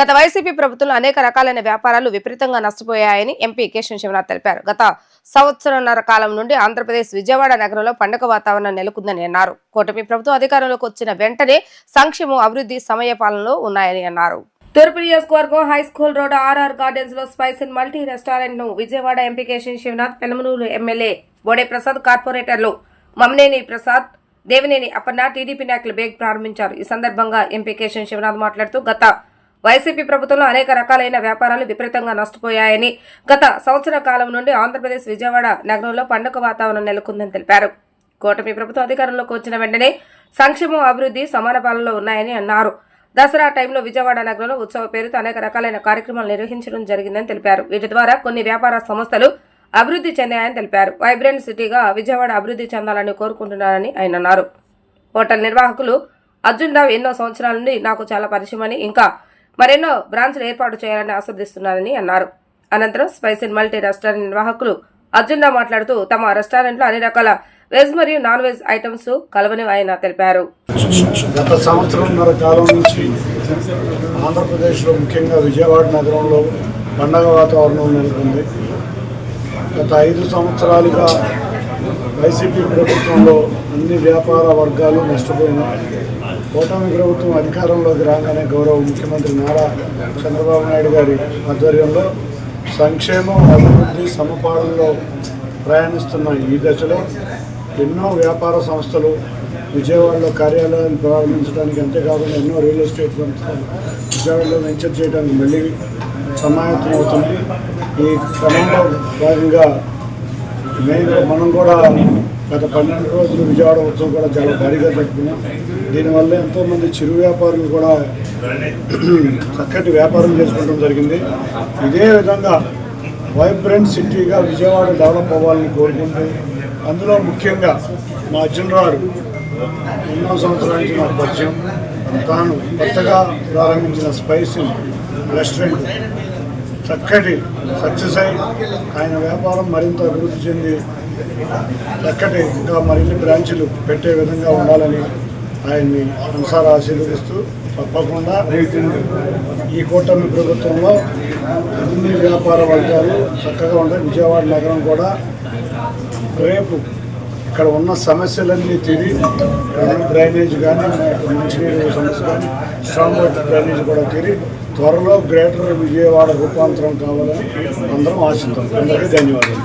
గత వైసీపీ ప్రభుత్వంలో అనేక రకాలైన వ్యాపారాలు విపరీతంగా నష్టపోయాయని ఎంపీ కేశవ్ శివనాథ్ తెలిపారు. గత సంవత్సరంన్నర కాలం నుండి ఆంధ్రప్రదేశ్ విజయవాడ నగరంలో పండుగ వాతావరణం నెలకొందని అన్నారు. కూటమి ప్రభుత్వం అధికారంలోకి వచ్చిన వెంటనే సంక్షేమం, అభివృద్ధి సమయపాలనలో ఉన్నాయని అన్నారు. తూర్పు నియోజకవర్గం high school road RR gardens లో స్పైస్ అండ్ మల్టీ రెస్టారెంట్ ను విజయవాడ ఎంపీ కేశవ్ శివనాథ్, పెనమలూరు ఎమ్మెల్యే బోడే ప్రసాద్, కార్పొరేటర్లు మమనేని ప్రసాద్, దేవినేని అప్పన్న, టీడీపీ నాయకులు బేగ్ ప్రారంభించారు. ఈ సందర్భంగా ఎంపీ కేశవ్ శివనాథ్ మాట్లాడుతూ గత వైసీపీ ప్రభుత్వంలో అనేక రకాలైన వ్యాపారాలు విపరీతంగా నష్టపోయాయని, గత సంవత్సర కాలం నుండి ఆంధ్రప్రదేశ్ విజయవాడ నగరంలో పండుగ వాతావరణం నెలకొందని తెలిపారు. కూటమి ప్రభుత్వం అధికారంలోకి వచ్చిన వెంటనే సంక్షేమం, అభివృద్ధి సమాన పాలనలో ఉన్నాయని అన్నారు. దసరా టైంలో విజయవాడ నగరంలో ఉత్సవ పేరుతో అనేక రకాలైన కార్యక్రమాలు నిర్వహించడం జరిగిందని తెలిపారు. వీటి ద్వారా కొన్ని వ్యాపార సంస్థలు అభివృద్ధి చెందాయని తెలిపారు. వైబ్రెంట్ సిటీగా విజయవాడ అభివృద్ధి చెందాలని కోరుకుంటున్నారని ఆయన అన్నారు. హోటల్ నిర్వాహకులు అర్జున్ రావు ఎన్నో సంవత్సరాల నుండి నాకు చాలా పరిచయమని, ఇంకా మరెన్నో బ్రాంచ్లు ఏర్పాటు చేయాలని ఆస్వాదిస్తున్నారని అన్నారు. అనంతరం స్పైస్ అండ్ మల్టీ రెస్టారెంట్ నిర్వాహకులు అర్జున్ రావు మాట్లాడుతూ తమ రెస్టారెంట్లో అన్ని రకాల వెజ్ మరియు నాన్ వెజ్ ఐటమ్స్ కలవని ఆయన తెలిపారు. గత సంవత్సరంన్నర కాలం నుంచి ఆంధ్రప్రదేశ్లో ముఖ్యంగా విజయవాడ నగరంలో పండగ వాతావరణం నెలకొంది. గత 5 సంవత్సరాలుగా వైసీపీ ప్రభుత్వంలో అన్ని వ్యాపార వర్గాలు నష్టపోయినాయి. కూటమి ప్రభుత్వం అధికారంలోకి రాగానే గౌరవ ముఖ్యమంత్రి నారా చంద్రబాబు నాయుడు గారి ఆధ్వర్యంలో సంక్షేమం, అభివృద్ధి సమపాలనలో ప్రయాణిస్తున్న ఈ దశలో ఎన్నో వ్యాపార సంస్థలు విజయవాడలో కార్యాలయాలు ప్రారంభించడానికి, అంతేకాకుండా ఎన్నో రియల్ ఎస్టేట్ సంస్థలు విజయవాడలో వెంచర్ చేయడానికి మళ్ళీ సమాయత్తం అవుతుంది. ఈ క్రమంలో భాగంగా మనం కూడా గత 12 రోజులు విజయవాడ ఉత్సవం కూడా చాలా భారీగా జరుపుకున్నాం. దీనివల్ల ఎంతోమంది చిరు వ్యాపారులు కూడా చక్కటి వ్యాపారం చేసుకోవడం జరిగింది. ఇదే విధంగా వైబ్రెంట్ సిటీగా విజయవాడ డెవలప్ అవ్వాలని కోరుకుంటూ, అందులో ముఖ్యంగా మా అర్జున్ రావు ఎన్నో సంవత్సరాల నుంచి నాకు పరిచయం. తాను కొత్తగా ప్రారంభించిన స్పైస్ రెస్టారెంట్ చక్కటి సక్సెస్ అయి ఆయన వ్యాపారం మరింత అభివృద్ధి చెంది చక్కటి ఇంకా మరిన్ని బ్రాంచ్లు పెట్టే విధంగా ఉండాలని ఆయన్ని మనసారా ఆశీర్వదిస్తూ, తప్పకుండా ఈ కూటమి ప్రభుత్వంలో అన్ని వ్యాపార వర్గాలు చక్కగా ఉంటాయి. విజయవాడ నగరం కూడా రేపు ఇక్కడ ఉన్న సమస్యలన్నీ తీరి, డ్రైనేజ్ కానీ, మంచినీరు సమస్య కానీ, స్ట్రాంగ్ వాటర్ డ్రైనేజ్ కూడా తీరి త్వరలో గ్రేటర్ విజయవాడ రూపాంతరం కావాలని అందరం ఆశిస్తాం. అందరికీ ధన్యవాదాలు.